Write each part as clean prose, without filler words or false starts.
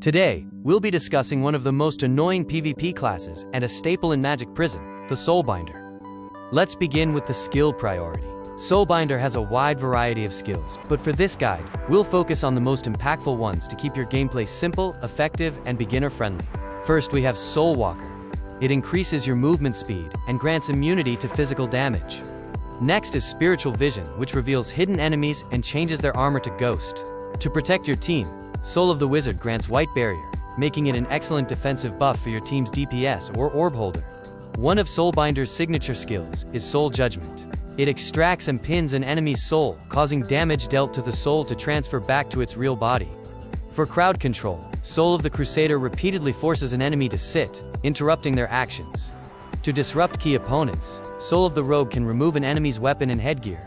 Today, we'll be discussing one of the most annoying PvP classes and a staple in Magic Prison, the Soulbinder. Let's begin with the skill priority. Soulbinder has a wide variety of skills, but for this guide, we'll focus on the most impactful ones to keep your gameplay simple, effective, and beginner-friendly. First, we have Soul Walker. It increases your movement speed and grants immunity to physical damage. Next is Spiritual Vision, which reveals hidden enemies and changes their armor to Ghost. To protect your team, Soul of the Wizard grants White Barrier, making it an excellent defensive buff for your team's DPS or Orb Holder. One of Soulbinder's signature skills is Soul Judgment. It extracts and pins an enemy's soul, causing damage dealt to the soul to transfer back to its real body. For crowd control, Soul of the Crusader repeatedly forces an enemy to sit, interrupting their actions. To disrupt key opponents, Soul of the Rogue can remove an enemy's weapon and headgear.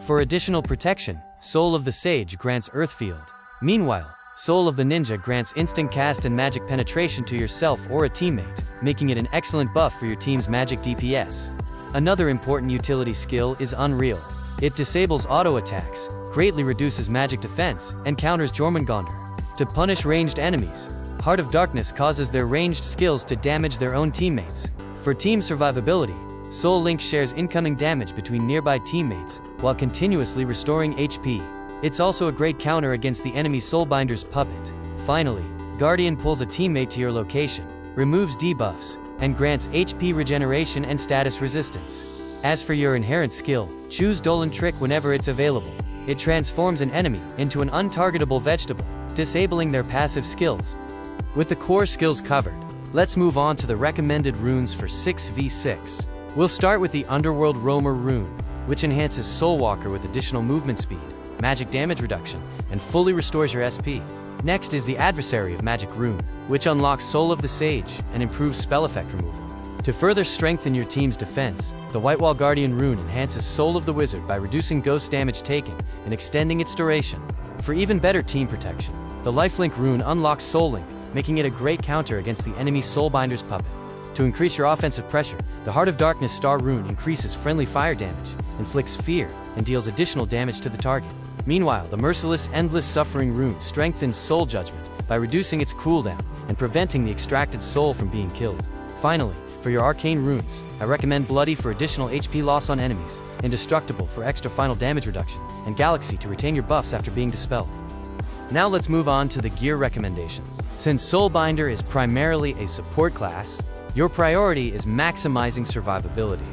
For additional protection, Soul of the Sage grants Earthfield. Meanwhile, Soul of the Ninja grants instant cast and magic penetration to yourself or a teammate, making it an excellent buff for your team's magic DPS. Another important utility skill is Unreal. It disables auto attacks, greatly reduces magic defense, and counters Jormungandr. To punish ranged enemies, Heart of Darkness causes their ranged skills to damage their own teammates. For team survivability, Soul Link shares incoming damage between nearby teammates, while continuously restoring HP. It's also a great counter against the enemy Soulbinder's puppet. Finally, Guardian pulls a teammate to your location, removes debuffs, and grants HP regeneration and status resistance. As for your inherent skill, choose Dolan Trick whenever it's available. It transforms an enemy into an untargetable vegetable, disabling their passive skills. With the core skills covered, let's move on to the recommended runes for 6v6. We'll start with the Underworld Roamer rune, which enhances Soulwalker with additional movement speed, magic damage reduction, and fully restores your SP. Next is the Adversary of Magic rune, which unlocks Soul of the Sage and improves spell effect removal. To further strengthen your team's defense, the Whitewall Guardian rune enhances Soul of the Wizard by reducing ghost damage taken and extending its duration. For even better team protection, the Lifelink rune unlocks Soul Link, making it a great counter against the enemy Soulbinder's puppet. To increase your offensive pressure, the Heart of Darkness Star rune increases friendly fire damage, inflicts fear, and deals additional damage to the target. Meanwhile, the Merciless Endless Suffering rune strengthens Soul Judgment by reducing its cooldown and preventing the extracted soul from being killed. Finally, for your Arcane runes, I recommend Bloody for additional HP loss on enemies, Indestructible for extra final damage reduction, and Galaxy to retain your buffs after being dispelled. Now let's move on to the gear recommendations. Since Soulbinder is primarily a support class, your priority is maximizing survivability.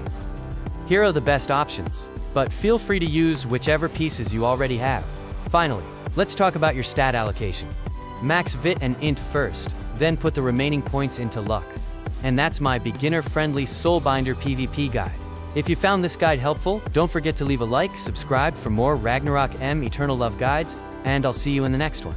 Here are the best options, but feel free to use whichever pieces you already have. Finally, let's talk about your stat allocation. Max Vit and Int first, then put the remaining points into luck. And that's my beginner-friendly Soulbinder PvP guide. If you found this guide helpful, don't forget to leave a like, subscribe for more Ragnarok M Eternal Love guides, and I'll see you in the next one.